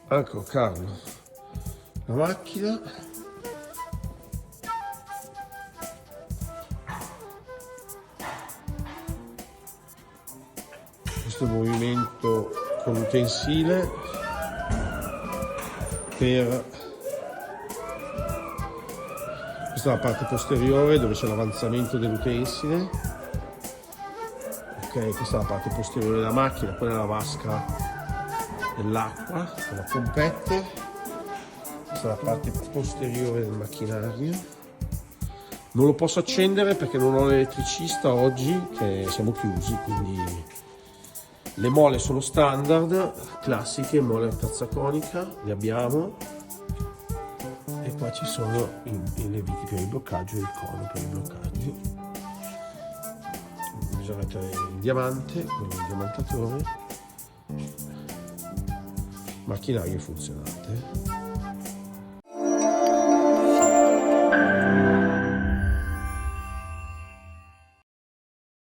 Ecco Carlo, la macchina. Questo movimento con l'utensile per questa è la parte posteriore dove c'è l'avanzamento dell'utensile. Ok, questa è la parte posteriore della macchina, quella è la vasca dell'acqua con la pompetta. Questa è la parte posteriore del macchinario. Non lo posso accendere perché non ho l'elettricista oggi, che siamo chiusi, quindi le mole sono standard, classiche, mole a terza conica, le abbiamo. E qua ci sono le viti per il bloccaggio e il cono per il bloccaggio. Bisogna mettere il diamante con il diamantatore. Macchinario funzionante.